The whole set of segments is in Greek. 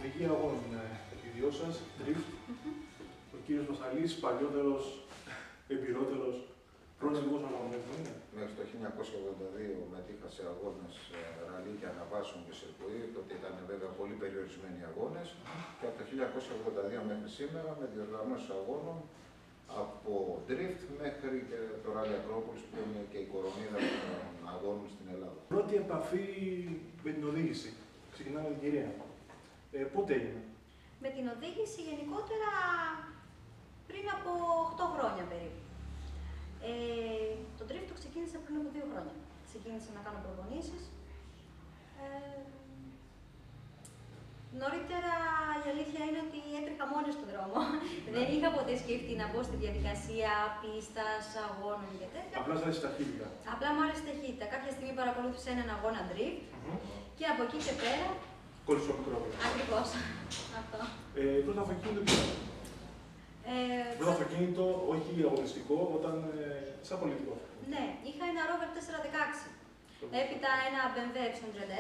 οδηγία αγώνων επιδιός σας, drift. Ο κύριος Μασαλής, παλιότερος, εμπειρότερος, πρόσφυγος αγωνιστών. Μέχρι το 1982 μετήχα σε αγώνες ραλί και αναβάσεων και σιρκουί, τότε ήταν βέβαια πολύ περιορισμένοι αγώνες. Και από το 1982 μέχρι σήμερα με διοργανώσεις αγώνων από drift μέχρι και το Ράλι Ακρόπολης που είναι και η κορονίδα των αγώνων στην Ελλάδα. Πρώτη επαφή με την οδήγηση. Ξεκινάμε με την κυρία. Πότε έγινε? Με την οδήγηση γενικότερα πριν από 8 χρόνια περίπου. Το drift το ξεκίνησα πριν από 2 χρόνια. Ξεκίνησα να κάνω προπονήσεις. Νωρίτερα η αλήθεια είναι ότι έτρεχα μόνη στον δρόμο. Δεν είχα ποτέ σκεφτεί να μπω στη διαδικασία πίστας, αγώνων και τέτοια. Απλά σας άρεσε η ταχύτητα. Απλά μου άρεσε η ταχύτητα. Κάποια στιγμή παρακολούθησα έναν αγώνα drift και από εκεί και πέρα. Κόλλησε το μικρό. Ακριβώς. Αυτό. Πρώτο αυτοκίνητο ποιο? Πρώτο αυτοκίνητο, όχι αγωνιστικό, όταν σαν πολιτικό. Ναι, είχα ένα Rover 416. Έπειτα ένα BMW E36,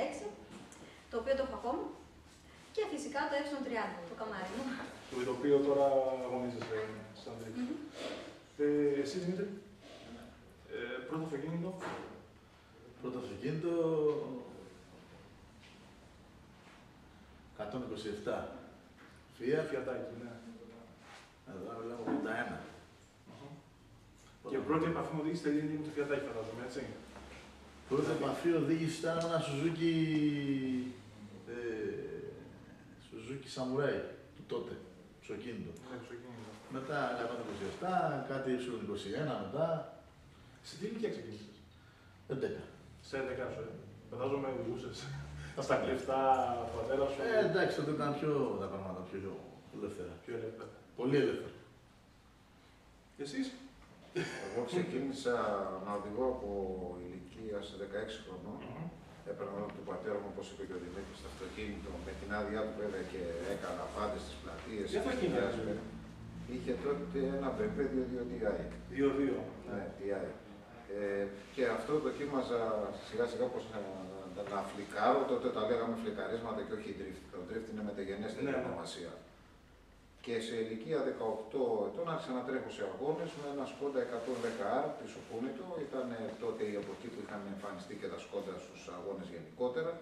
το οποίο το έχω ακόμα. Και φυσικά το E30, το καμάρι μου. Το οποίο τώρα αγωνίζεσαι σαν drift. Εσύ, Δημήτρη, πρώτο αυτοκίνητο. Πρώτο αυτοκίνητο 127. Fiat. Φιατάκι, ναι. Εδώ μιλάμε 81. Και πρώτη επαφή με οδήγηση τελείωνε με το Φιατάκι, φαντάζομαι, έτσι. Πρώτη επαφή οδήγηση ήταν ένα Suzuki Samurai του τότε, ψοκίνητο. Ναι, ξεκίνησα. Μετά 127, κάτι Y21 μετά. Σε τι ηλικία ξεκίνησες? 11. Σε 11 σου, φαντάζομαι οδηγούσες. Στα κλεφτά, ο πατέρας σου. Εντάξει, τότε ήταν τα πράγματα πιο ελεύθερα. Πιο ελεύθερα. Πολύ ελεύθερα. Και εσείς? Εγώ ξεκίνησα να οδηγώ από ηλικία σε 16 χρονών. Έπαιρνα του πατέρα μου, όπως είπε και ο Δημήτρης, στο αυτοκίνητο, με την άδειά του βέβαια και έκανα πάντες στις πλατείες. Τι αυτοκίνητο? Είχε τότε ένα BMW 2.2 Ti. 2-2. Ναι, Ti. Και αυτό δοκίμαζα σιγά σιγά πως να φλικάρω, τότε τα λέγαμε φλικαρίσματα και όχι drift. Το drift είναι μεταγενέστερη ονομασία. Και σε ηλικία 18 ετών άρχισα να τρέχω σε αγώνες με ένα Skoda 110R πίσω κούνητο. Ήταν τότε η εποχή που είχαν εμφανιστεί και τα Skoda στους αγώνες γενικότερα.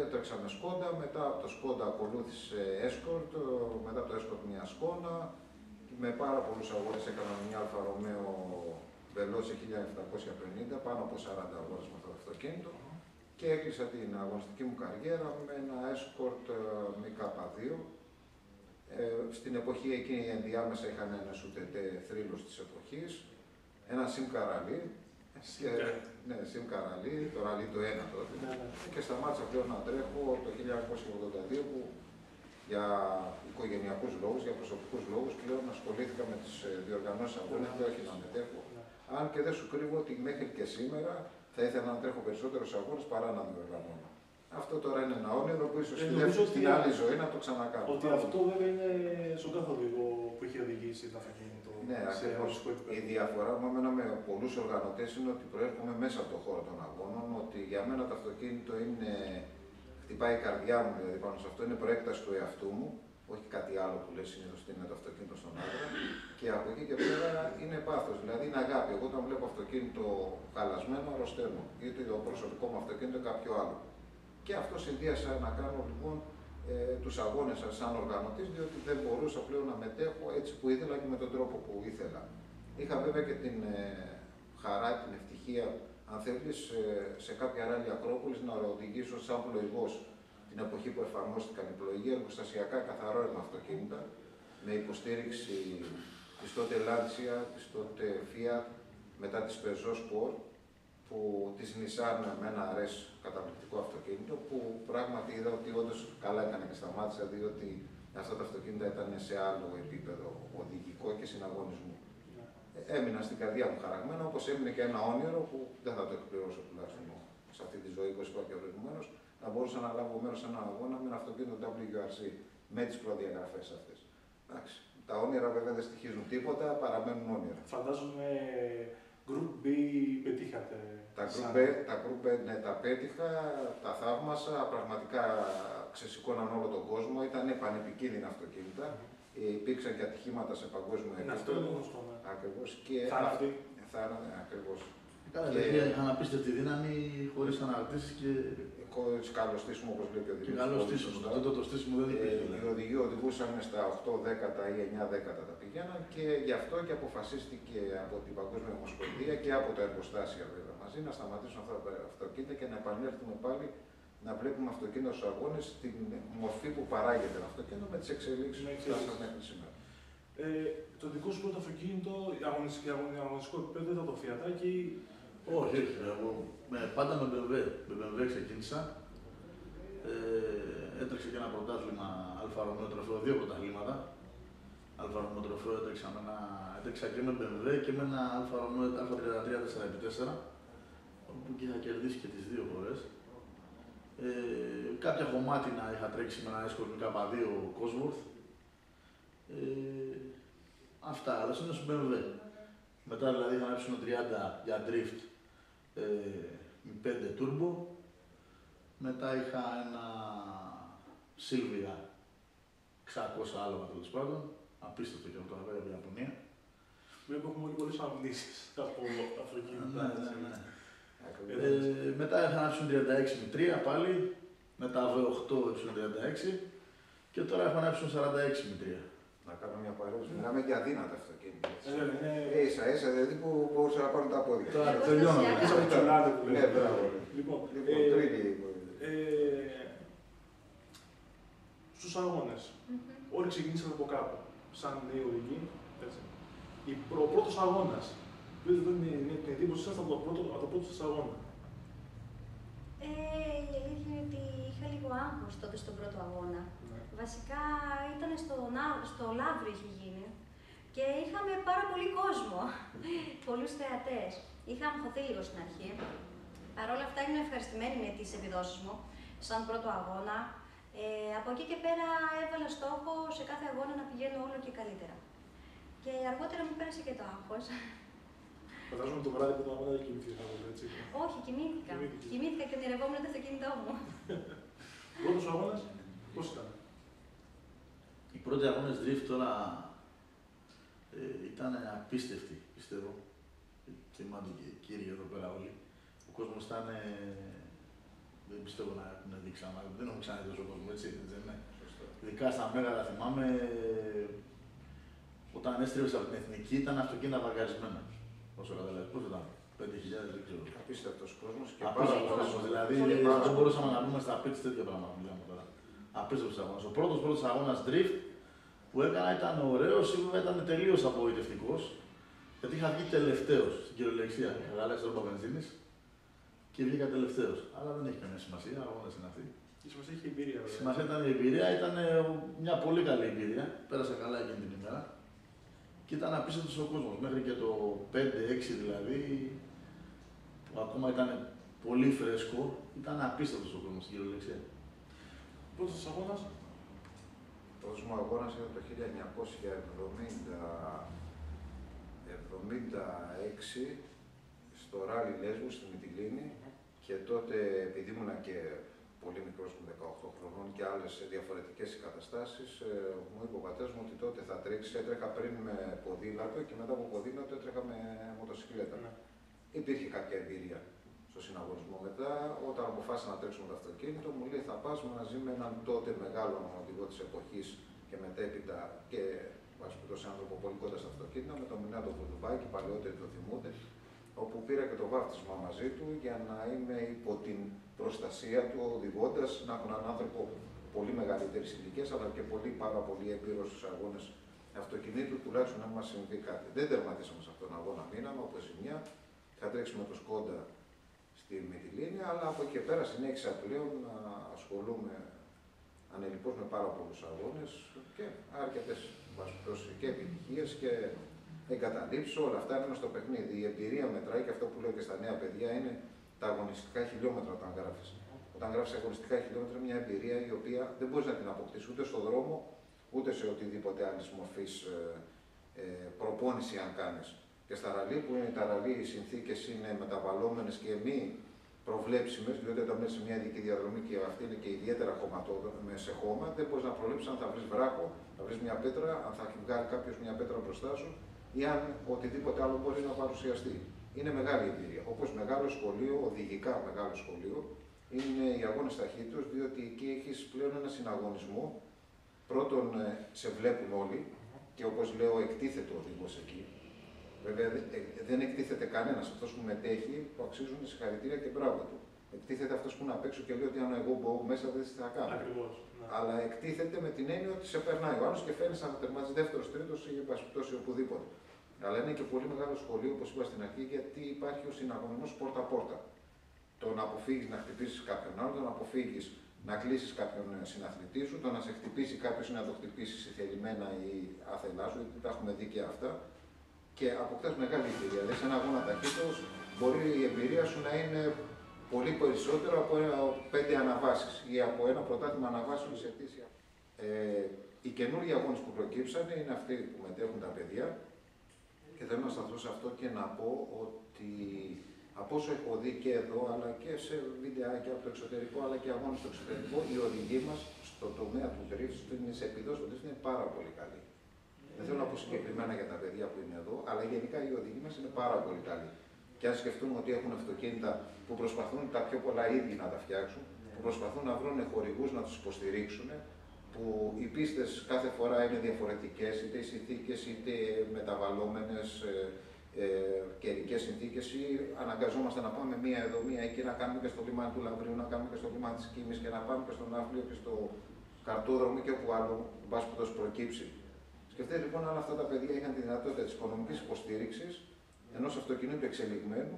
Έτρεξα με Skoda, μετά από το Skoda ακολούθησε Escort, μετά το Escort μια Skoda. Με πάρα πολλούς αγώνες έκανα μια Alfa Romeo Veloce 1750, πάνω από 40 αγώνες με αυτό το αυτοκίνητο. Και έκλεισα την αγωνιστική μου καριέρα με ένα Escort MK2. Στην εποχή εκείνη ενδιάμεσα είχαν ένα σουτετέ θρύλος της εποχής, ένα Simca Rally, ναι, Simca Rally, το Rally το 1 τότε, και σταμάτησα πλέον να τρέχω το 1982 που για οικογενειακούς λόγους, για προσωπικούς λόγους πλέον ασχολήθηκα με τις διοργανώσεις αγώνες και όχι να μετέχω. Αν και δεν σου κρύβω ότι μέχρι και σήμερα θα ήθελα να τρέχω περισσότερους αγώνες παρά να διοργανώνω. Αυτό τώρα είναι ένα όνειρο που ίσως στην άλλη ζωή να το ξανακάνω. Ότι αυτό βέβαια είναι στον κάθε οδηγό που έχει οδηγήσει το αυτοκίνητο. Ναι, ακριβώς. Η διαφορά μου με πολλούς οργανωτές είναι ότι προέρχομαι μέσα από τον χώρο των αγώνων, ότι για μένα το αυτοκίνητο είναι, χτυπάει η καρδιά μου δηλαδή πάνω σε αυτό, είναι προέκταση του εαυτού μου, όχι κάτι άλλο που λέει συνήθως ότι είναι το αυτοκίνητο στον άντρα. Και από εκεί και πέρα είναι πάθος, δηλαδή είναι αγάπη. Εγώ όταν βλέπω αυτοκίνητο χαλασμένο αρρωσταίνω, είτε το προσωπικό μου αυτοκίνητο ή κάποιο άλλο. Και αυτό συνδύασα να κάνω λοιπόν τους αγώνες σαν οργανωτής, διότι δεν μπορούσα πλέον να μετέχω έτσι που ήθελα και με τον τρόπο που ήθελα. Είχα βέβαια και την χαρά, την ευτυχία, αν θέλεις, σε κάποια ράλι Ακρόπολης να οδηγήσω σαν πλοηγός την εποχή που εφαρμόστηκαν οι πλοηγοί, εργοστασιακά καθαρόαιμα αυτοκίνητα, με υποστήριξη της τότε Lancia, της τότε Fiat, μετά της Peugeot Sport, που της Nissan με ένα RS καταπληκτικό αυτοκίνητο, που πράγματι είδα ότι όντως καλά έκανε και σταμάτησα, διότι αυτά τα αυτοκίνητα ήταν σε άλλο επίπεδο οδηγικό και συναγωνισμού. Έμεινα στην καρδιά μου χαραγμένα, όπως έμεινε και ένα όνειρο που δεν θα το εκπληρώσω τουλάχιστον σε αυτή τη ζωή που είπα και προηγουμένως, να μπορούσα να λάβω μέρος σε έναν αγώνα με ένα αυτοκίνητο WRC με τις προδιαγραφές αυτές. Εντάξει. Τα όνειρα βέβαια δεν στοιχίζουν τίποτα, παραμένουν όνειρα. Φαντάζομαι Group B πετύχατε. Τα Group B ναι, τα πέτυχα, τα θαύμασα, πραγματικά ξεσηκώναν όλο τον κόσμο, ήταν πανεπικίνδυνα αυτοκίνητα. Υπήρξαν και ατυχήματα σε παγκόσμιο επίπεδο. Αυτό είναι γνωστό. Ακριβώς. Ακριβώς. Είχαν απίστευτη δύναμη χωρίς αναρτήσεις και. Χωρίς καλό στήσιμο, όπως λέει και ο Δημήτρης. Και καλό στήσιμο. Τότε το στήσιμο δεν υπήρχε. Οι οδηγοί οδηγούσαν στα 8 δέκατα ή 9 δέκατα τα πηγαίναν και γι' αυτό και αποφασίστηκε από την Παγκόσμια Ομοσπονδία και από τα εργοστάσια βέβαια μαζί να σταματήσουν αυτά τα αυτοκίνητα και να επανέλθουμε πάλι να βλέπουμε αυτοκίνητα στους αγώνες στην μορφή που παράγεται ένα αυτοκίνητο με τις εξελίξεις που φτάσαμε μέχρι σήμερα. Το δικό σου πρώτο αυτοκίνητο, αγωνιστικό επίπεδο ήταν το Φιατάκι. Όχι, εγώ πάντα με BMW ξεκίνησα. Έτρεξε και ένα πρωτάθλημα Αλφα Ρωμαίο τροφαίο, 2 πρωταθλήματα. Αλφα Ρωμαίο τροφαίο έτρεξα και με BMW και με ένα Αλφα Ρωμαίο Α33 4x4, όπου και είχα κερδίσει και τις 2 φορές. Κάποια κομμάτια είχα τρέξει με ένα Escort K2 Cosworth. Αυτά, αλλά συνήθως BMW. Μετά δηλαδή είχα ένα Y30 για drift με 5 turbo. Μετά είχα ένα Silvia 600 άλογα τέλος πάντων. Απίστευτο και αυτό, βέβαια, από την Ιαπωνία. Βλέπω έχουμε όλοι πολλές αμνήσεις από αυτοκίνητα. Ναι. Μετά είχα ένα Y36 με 3 πάλι. Μετά V8 Y36. Και τώρα έχω ένα Y46 με 3. Να κάνω μια παρέμβαση. Μιλάμε για αδύνατα αυτοκίνητα. Ίσα-ίσα δηλαδή που μπορούσαν να πάρουν τα πόδια. Τώρα τελειώνω. Ναι, μπράβο. Λοιπόν, τρίτη. Στους αγώνες. Όλοι ξεκινήσαν από κάπου. Σαν νέοι οδηγοί. Ο πρώτος αγώνας. Βλέπετε την εντύπωση σας από το πρώτο σας αγώνα. Η αλήθεια είναι ότι είχα λίγο άγχος τότε στον πρώτο αγώνα. Βασικά ήταν στο Λαύριο είχε γίνει και είχαμε πάρα πολύ κόσμο, πολλούς θεατές. Είχα αγχωθεί λίγο στην αρχή. Παρ' όλα αυτά ήμουν ευχαριστημένη με τις επιδόσεις μου, σαν πρώτο αγώνα. Από εκεί και πέρα έβαλα στόχο σε κάθε αγώνα να πηγαίνω όλο και καλύτερα. Και αργότερα μου πέρασε και το άγχος. Φαντάζομαι το βράδυ που το αγώνα δεν κοιμήθηκα, έτσι. Όχι, κοιμήθηκα. Κοιμήθηκα και ονειρευόμουν το αυτοκίνητό μου. Πρώτος αγώνας, πώς ήταν? Οι πρώτοι αγώνες drift τώρα ήταν απίστευτοι, πιστεύω. Θυμάται και οι κύριοι εδώ πέρα όλοι. Ο κόσμος ήταν. Δεν πιστεύω να έχουν δει ξανά. Δεν έχω ξαναδεί τόσο κόσμο, έτσι δεν είναι. Ειδικά στα Μέγαρα θυμάμαι. Όταν έστρεψε από την Εθνική ήταν αυτοκίνητα βαγκαρισμένα. Όσο καταλάβει, πώς ήταν, 5.000 δεν ξέρω. Απίστευτος κόσμος και απίστευτος κόσμος. Δηλαδή δεν μπορούσαμε να πούμε στα πίτς τέτοια πράγματα που μιλάμε τώρα. Απίστευτος αγώνας. Ο πρώτος αγώνας drift που έκανα ήταν ωραίος, σίγουρα ήταν τελείως απογοητευτικός. Γιατί είχα βγει τελευταίος στην κυριολεξία. Είχα γαλάσει τρόπο βενζίνης και βγήκα τελευταίος. Αλλά δεν έχει καμία σημασία, αγώνας είναι αυτή. Η σημασία είχε εμπειρία, βέβαια. Σημασία ήταν η εμπειρία, ήταν μια πολύ καλή εμπειρία. Πέρασα καλά εκείνη την ημέρα. Και ήταν απίστευτος ο κόσμος. Μέχρι και το 5-6 δηλαδή, που ακόμα ήταν πολύ φρέσκο, ήταν απίστευτος ο κόσμος στην κυριολεξία. Πρώτος αγώνας. Πρώτος μου αγώνας ήταν το 1976 στο Ράλι Λέσβου στη Μυτιλήνη και τότε επειδή ήμουνα και πολύ μικρός μου 18 χρονών και άλλες διαφορετικές καταστάσεις, μου είπε ο πατέρας μου ότι τότε θα τρέξει. Έτρεχα πριν με ποδήλατο και μετά από ποδήλατο έτρεχα με μοτοσυκλέτα. Υπήρχε κάποια εμπειρία στο συναγωνισμό. Μετά, όταν αποφάσισα να τρέξω με το αυτοκίνητο, μου λέει θα πας μαζί με έναν τότε μεγάλο οδηγό της εποχής και μετέπειτα και βασιλικός άνθρωπο πολύ κοντά στο αυτοκίνητο, με τον Μινάτο Βουδουμπάκη, παλαιότεροι το θυμούνται, όπου πήρα και το βάφτισμα μαζί του για να είμαι υπό την προστασία του, οδηγώντας, να έχω έναν άνθρωπο πολύ μεγαλύτερης ηλικίας, αλλά και πάρα πολύ έμπειρο στους αγώνες αυτοκινήτου, τουλάχιστον να μας συμβεί κάτι. Δεν τερματίσαμε σε αυτόν τον αγώνα, μείναμε από ζημιά. Είχα τρέξει με το Σκόντα στη Μυτιλήνη, αλλά από εκεί και πέρα συνέχισα πλέον να ασχολούμαι ανελιπώς με πάρα πολλούς αγώνες και αρκετές και επιτυχίες και εγκαταλείψεις. Όλα αυτά είναι στο παιχνίδι. Η εμπειρία μετράει και αυτό που λέω και στα νέα παιδιά είναι τα αγωνιστικά χιλιόμετρα όταν γράφεις. Όταν γράφεις αγωνιστικά χιλιόμετρα είναι μια εμπειρία η οποία δεν μπορείς να την αποκτήσεις ούτε στον δρόμο ούτε σε οτιδήποτε άλλη μορφής προπόνηση αν κάνεις. Και στα ραλί, που είναι τα ραλί, οι συνθήκες είναι μεταβαλλόμενες και μη προβλέψιμες, διότι όταν μένεις σε μια ειδική διαδρομή και αυτή είναι και ιδιαίτερα σε χώμα, δεν μπορείς να προβλέψεις αν θα βρεις βράχο, θα βρεις μια πέτρα, αν θα βγάλει κάποιος μια πέτρα μπροστά σου ή αν οτιδήποτε άλλο μπορεί να παρουσιαστεί. Είναι μεγάλη εμπειρία. Όπως μεγάλο σχολείο, οδηγικά μεγάλο σχολείο, είναι οι αγώνες ταχύτητος, διότι εκεί έχεις πλέον ένα συναγωνισμό. Πρώτον, σε βλέπουν όλοι και όπως λέω, εκτίθεται ο οδηγός εκεί. Βέβαια, δεν εκτίθεται κανένας. Αυτός που μετέχει, που αξίζουν συγχαρητήρια και μπράβο του. Εκτίθεται αυτός που είναι απ' έξω και λέει ότι αν εγώ μπω μέσα δεν θα κάνω. Ακριβώς. Ναι. Αλλά εκτίθεται με την έννοια ότι σε περνάει ο άλλος και φαίνεται να τερματίζει δεύτερος, τρίτος ή επασπιτώσει οπουδήποτε. Αλλά είναι και πολύ μεγάλο σχολείο, όπως είπα στην αρχή, γιατί υπάρχει ο συναγωνισμός πόρτα-πόρτα. Το να αποφύγεις να χτυπήσεις κάποιον άλλον, το να αποφύγεις να κλείσεις κάποιον συναθλητή σου, το να σε χτυπήσει κάποιος ή να το χτυπήσεις θελημένα ή άθελά σου, γιατί τα έχουμε δει και αυτά. Και αποκτάς μεγάλη εμπειρία. Δηλαδή, σε ένα αγώνα ταχύτητος μπορεί η εμπειρία σου να είναι πολύ περισσότερο από 5 αναβάσεις ή από ένα πρωτάθλημα αναβάσεων σε αιτήσια. Οι καινούργιοι αγώνες που προκύψανε είναι αυτοί που μετέχουν τα παιδιά. Και θέλω να σταθώ σε αυτό και να πω ότι από όσο έχω δει και εδώ, αλλά και σε βιντεάκια από το εξωτερικό, αλλά και αγώνες στο εξωτερικό, οι οδηγοί μας στο τομέα του drift, σε επιδόσεις του drift είναι πάρα πολύ καλοί. Δεν θέλω να πω συγκεκριμένα για τα παιδιά που είναι εδώ, αλλά γενικά οι οδηγοί μας είναι πάρα πολύ καλοί. Και αν σκεφτούμε ότι έχουν αυτοκίνητα που προσπαθούν τα πιο πολλά ίδιοι να τα φτιάξουν, που προσπαθούν να βρουν χορηγούς να τους υποστηρίξουν, που οι πίστες κάθε φορά είναι διαφορετικές, είτε οι συνθήκες είτε μεταβαλλόμενες καιρικές συνθήκες, ή αναγκαζόμαστε να πάμε μία εδώ, μία εκεί, να κάνουμε και στο λιμάνι του Λαβρίου, να κάνουμε και στο λιμάνι της Κίμης και να πάμε και στον Ναύπλιο και στο Καρτόδρομο και όπου άλλο, μπας που προκύψει. Σκεφτείτε λοιπόν αν αυτά τα παιδιά είχαν τη δυνατότητα της οικονομικής υποστήριξης ενός αυτοκινήτου εξελιγμένου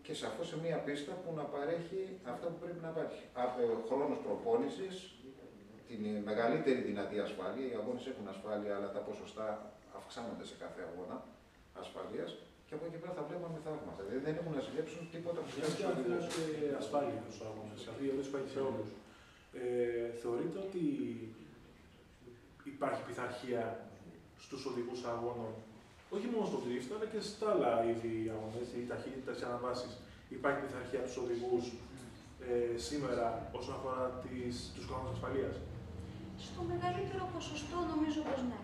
και σαφώς σε μία πίστα που να παρέχει αυτά που πρέπει να υπάρχει. Χρόνος προπόνησης, την μεγαλύτερη δυνατή ασφάλεια. Οι αγώνες έχουν ασφάλεια, αλλά τα ποσοστά αυξάνονται σε κάθε αγώνα ασφαλείας. Και από εκεί πέρα θα βλέπαμε θαύματα. Δηλαδή δεν έχουν να ζηλέψουν τίποτα που χρειάζεται. Αν χρειάζεται ασφάλεια στους αγώνες, αυτή η ερώτηση υπάρχει σε όλους. Θεωρείτε ότι υπάρχει πειθαρχία στους οδηγούς αγώνων, όχι μόνο στο drift, αλλά και στα άλλα είδη αγώνες, η ταχύτητα, οι αναβάσεις? Υπάρχει πειθαρχία στους οδηγούς σήμερα όσον αφορά τους κανόνες ασφαλείας? Στο μεγαλύτερο ποσοστό νομίζω πως ναι.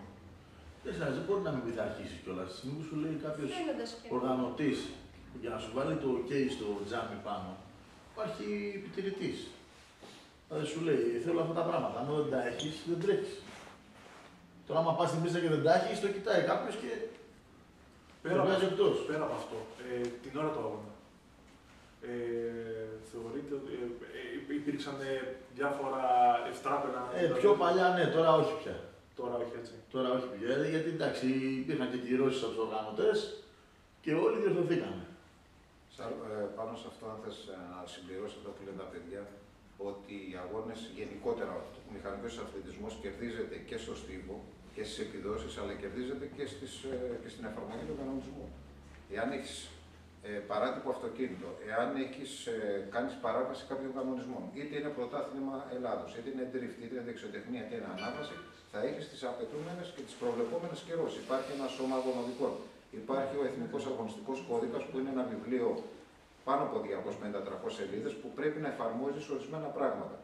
Δεν μπορεί να μην πειθαρχήσει κιόλας. Μήπως σου λέει κάποιος οργανωτής για να σου βάλει το OK στο τζάμι πάνω, υπάρχει επιτηρητής. Δηλαδή σου λέει: θέλω αυτά τα πράγματα. Αν δεν τα έχεις, δεν τρέχεις. Τώρα, άμα πας στην πίστα και δεν τα έχεις, το κοιτάει κάποιος και βγάζει εκτός. Πέρα από αυτό, την ώρα του αγώνα, θεωρείτε ότι υπήρξαν διάφορα ευστράπελα? Πιο παλιά ναι, τώρα όχι πια. Τώρα όχι έτσι. Τώρα όχι πια, γιατί εντάξει, υπήρχαν και κυρώσεις από τους οργανωτές και όλοι διορθωθήκανε. Πάνω σε αυτό, αν θες να συμπληρώσει αυτό που λένε τα παιδιά, ότι οι αγώνες γενικότερα, ο μηχανικός αθλητισμός κερδίζεται και στο στίβο και στις επιδόσεις, αλλά κερδίζεται και στην εφαρμογή του κανονισμού. Εάν έχεις παράτυπο αυτοκίνητο, εάν κάνεις παράβαση κάποιων κανονισμών, είτε είναι πρωτάθλημα Ελλάδος, είτε είναι drift, είτε είναι δεξιοτεχνία, είτε είναι ανάβαση, θα έχεις τις απαιτούμενες και τις προβλεπόμενες κυρώσεις. Υπάρχει ένα σώμα αγωνοδικών. Υπάρχει ο Εθνικός Αγωνιστικός Κώδικας, που είναι ένα βιβλίο πάνω από 250-300 σελίδες, που πρέπει να εφαρμόζεις ορισμένα πράγματα.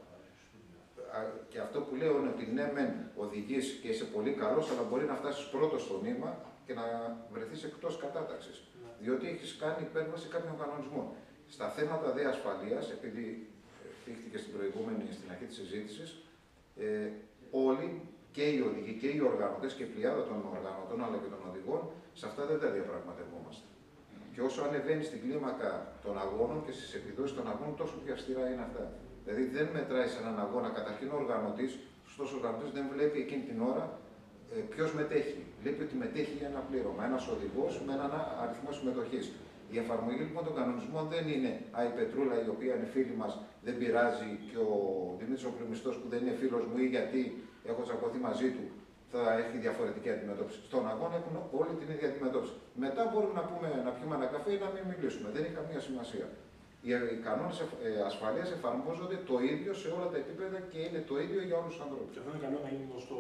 Και αυτό που λέω είναι ότι ναι, μεν οδηγείς και είσαι πολύ καλός, αλλά μπορεί να φτάσεις πρώτος στο νήμα και να βρεθείς εκτός κατάταξης. Διότι έχεις κάνει υπέρβαση κάποιων κανονισμών. Στα θέματα δε ασφαλείας, επειδή θίχτηκε στην αρχή της συζήτησης, όλοι και οι οδηγοί και οι οργανωτές και η πλειάδα των οργανωτών αλλά και των οδηγών, σε αυτά δεν τα διαπραγματευόμαστε. Και όσο ανεβαίνει στην κλίμακα των αγώνων και στις επιδόσεις των αγώνων, τόσο πιο αυστηρά είναι αυτά. Δηλαδή δεν μετράει σε έναν αγώνα. Καταρχήν ο οργανωτής, σωστός οργανωτής, δεν βλέπει εκείνη την ώρα ποιος μετέχει. Βλέπει ότι μετέχει για ένα πλήρωμα. Ένας οδηγός με έναν αριθμό συμμετοχής. Η εφαρμογή λοιπόν των κανονισμών δεν είναι η Πετρούλα, η οποία είναι φίλη μας, δεν πειράζει, και ο Δημήτρης ο Πλουμιστός που δεν είναι φίλος μου ή γιατί έχω τσακωθεί μαζί του, θα έχει διαφορετική αντιμετώπιση. Στον αγώνα έχουν όλοι την ίδια αντιμετώπιση. Μετά μπορούμε να πιούμε ένα καφέ ή να μην μιλήσουμε. Δεν έχει καμία σημασία. Οι κανόνες ασφαλείας εφαρμόζονται το ίδιο σε όλα τα επίπεδα και είναι το ίδιο για όλους τους ανθρώπους. Και αυτό είναι καλό να γίνει γνωστό.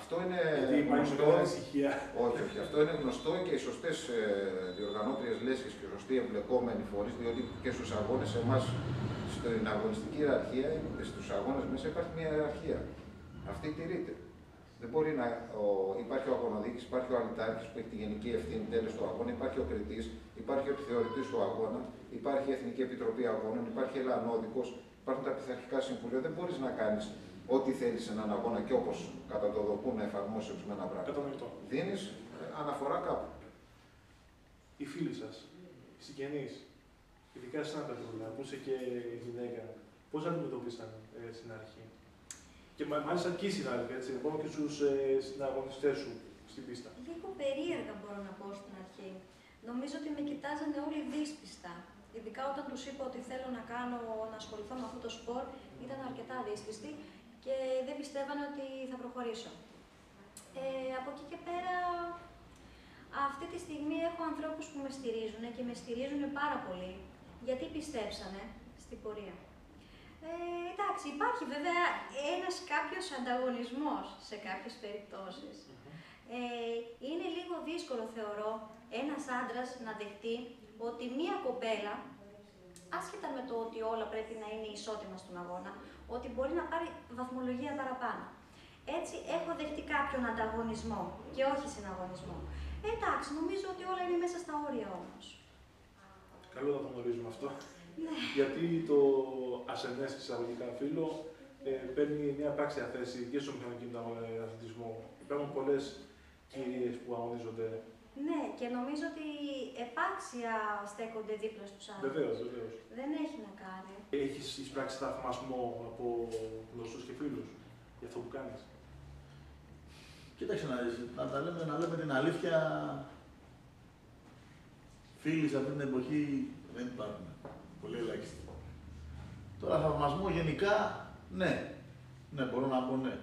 Αυτό είναι Γιατί υπάρχει μεγάλη ανησυχία. Όχι, όχι. Αυτό είναι γνωστό και οι σωστές διοργανώτριες λέσχες και οι σωστοί εμπλεκόμενοι φορείς, διότι και στους αγώνες εμάς, στην αγωνιστική ιεραρχία, στους αγώνες μέσα υπάρχει μια ιεραρχία. Αυτή τηρείται. Δεν μπορεί να υπάρχει ο αγωνοδίκης, υπάρχει ο αλυτάρχης που έχει τη γενική ευθύνη τέλος του αγώνα, υπάρχει ο κριτής, υπάρχει ο επιθεωρητής του αγώνα, υπάρχει η Εθνική Επιτροπή Αγώνων, υπάρχει ελανόδικος, υπάρχουν τα πειθαρχικά συμβούλια. Δεν μπορείς να κάνεις ό,τι θέλεις σε έναν αγώνα και όπως κατά το δοκού να εφαρμόσεις ορισμένα πράγματα. Δίνεις αναφορά κάπου. Οι φίλοι σας, οι συγγενείς, ειδικά εσένα Πετρούλα, που είσαι και γυναίκα, πώς αντιμετωπίσαν στην αρχή? Και μάλιστα και οι συνάδελφοι, έτσι, ακόμα και στους συναγωνιστές σου στην πίστα. Λίγο περίεργα μπορώ να πω στην αρχή. Νομίζω ότι με κοιτάζανε όλοι δύσπιστα. Ειδικά όταν τους είπα ότι θέλω να ασχοληθώ με αυτό το σπορ, ήταν αρκετά δύσπιστοι και δεν πιστεύανε ότι θα προχωρήσω. Από εκεί και πέρα, αυτή τη στιγμή έχω ανθρώπους που με στηρίζουν και με στηρίζουν πάρα πολύ, γιατί πιστέψανε στην πορεία. Εντάξει, υπάρχει βέβαια κάποιος ανταγωνισμός σε κάποιες περιπτώσεις. Είναι λίγο δύσκολο, θεωρώ, ένας άντρας να δεχτεί ότι μία κοπέλα, άσχετα με το ότι όλα πρέπει να είναι ισότιμα στον αγώνα, ότι μπορεί να πάρει βαθμολογία παραπάνω. Έτσι, έχω δεχτεί κάποιον ανταγωνισμό και όχι συναγωνισμό. Εντάξει, νομίζω ότι όλα είναι μέσα στα όρια όμως. Καλό να το γνωρίζουμε αυτό. Ναι. Γιατί το ασθενές εισαγωγικά φύλλο παίρνει μια πράξια θέση και στο μηχανοκίνητο αθλητισμό. Υπάρχουν πολλές κυρίες που αγωνίζονται. Ναι, και νομίζω ότι επάξια στέκονται δίπλα στους άλλους. Βεβαίως, βεβαίως. Δεν έχει να κάνει. Έχεις εισπράξει θαυμασμό από γνωστούς και φίλους για αυτό που κάνεις? Κοίταξε να λέμε την αλήθεια, φίλοι σε αυτή την εποχή δεν υπάρχουν. Πολύ ελάχιστοι. Τώρα θαυμασμό γενικά, ναι. Ναι, μπορώ να πω ναι.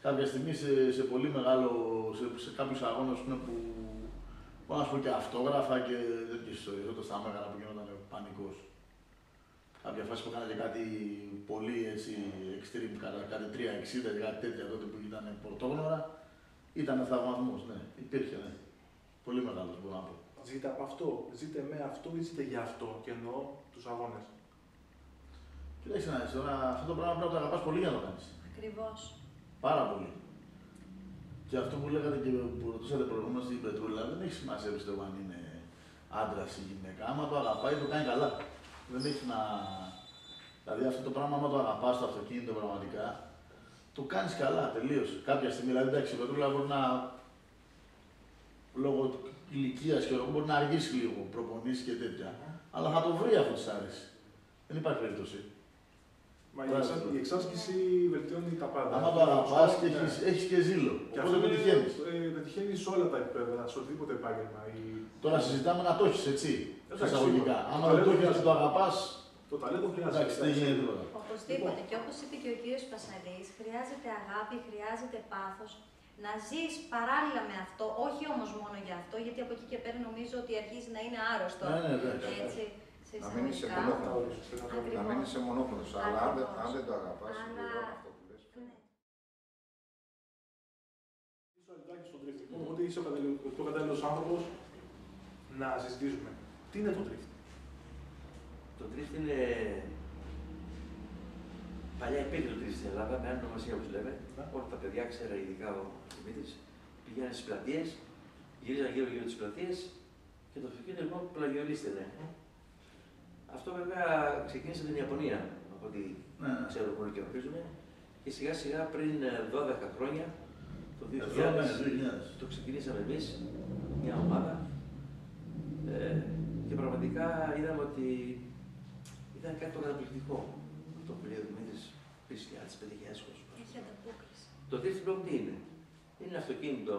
Κάποια στιγμή σε πολύ μεγάλο, σε κάποιους αγώνες που μπορώ να σου πω και αυτόγραφα και τέτοιες ιστορίες, όταν στα Μέγαρα που γινόταν πανικός. Κάποια φάση που έκανα και κάτι πολύ έτσι extreme, κάτι 360 και κάτι τέτοια τότε που ήταν πρωτόγνωρα, ήταν θαυμασμός, ναι. Υπήρχε, ναι. Πολύ μεγάλος μπορώ να πω. Ζείτε από αυτό, ζείτε με αυτό ή ζείτε για αυτό, και εννοώ τους αγώνες? Κοίταξε να δεις, τώρα αυτό το πράγμα πρέπει να το αγαπάς πολύ για να το κάνεις. Ακριβώς. Πάρα πολύ. Και αυτό που λέγατε και που ρωτούσατε προηγούμενος στην Πετρούλα, δεν έχει σημασία πιστεύω αν είναι άντρας ή γυναίκα. Άμα το αγαπάει, το κάνει καλά. Δεν έχει να. Δηλαδή αυτό το πράγμα, άμα το αγαπάς το αυτοκίνητο πραγματικά, το κάνεις καλά, τελείως. Κάποια στιγμή, δηλαδή εντάξει, η Πετρούλα μπορεί να. Λόγω ηλικίας και μπορεί να αργήσει λίγο, προπονήσει και τέτοια. Αλλά θα το βρει αφού της άρεσε. Δεν υπάρχει περίπτωση. Μα η εξάσκηση βελτιώνει τα πάντα. Άμα το αγαπάς και έχεις και ζήλο. Και αυτό πετυχαίνει σε όλα τα επίπεδα, σε οτιδήποτε επάγγελμα. Τώρα συζητάμε να το έχεις έτσι. Εισαγωγικά. Άμα δεν το έχεις και το αγαπάς, το ταλέντο χρειάζεται. Εντάξει, δεν γίνεται τίποτα. Οπωσδήποτε. Και όπως είπε και ο κύριος Πασαρής, χρειάζεται αγάπη, χρειάζεται πάθος. Να ζεις παράλληλα με αυτό, όχι όμως μόνο για αυτό, γιατί από εκεί και πέρα νομίζω ότι αρχίζει να είναι άρρωστο. Έτσι. Να μείνεις σε μονόφωνος. Να μείνεις σε μονόφωνος. Αλλά αν δεν το αγαπάς, αυτό που λες. Στον drift. Οπότε είσαι ο κατάλληλος άνθρωπος να συζητήσουμε. Τι είναι το drift? Το drift είναι παλιά υπήρχε το drift στην Ελλάδα, με άλλη ονομασία όπως λέμε. Όλα τα παιδιά, ξέρα ειδικά ο Δημήτρης, πηγαίνανε στις πλατείες, γυρίζαν γύρω-γύρω τις πλατείες και το αυτοκίνητο λοιπόν πλαγιολίσταινε. Αυτό βέβαια ξεκίνησε από την Ιαπωνία, από ό,τι ξέρω πολύ και γνωρίζουμε. Και σιγά σιγά πριν 12 χρόνια, το 2000, το ξεκινήσαμε εμείς, μια ομάδα. Και πραγματικά είδαμε ότι ήταν κάτι το καταπληκτικό. Αυτό που λέει ο Δημήτρης, 3.000-5.000 κόσμος. Έχει ανταπόκριση. Το drift λοιπόν τι είναι? Είναι ένα αυτοκίνητο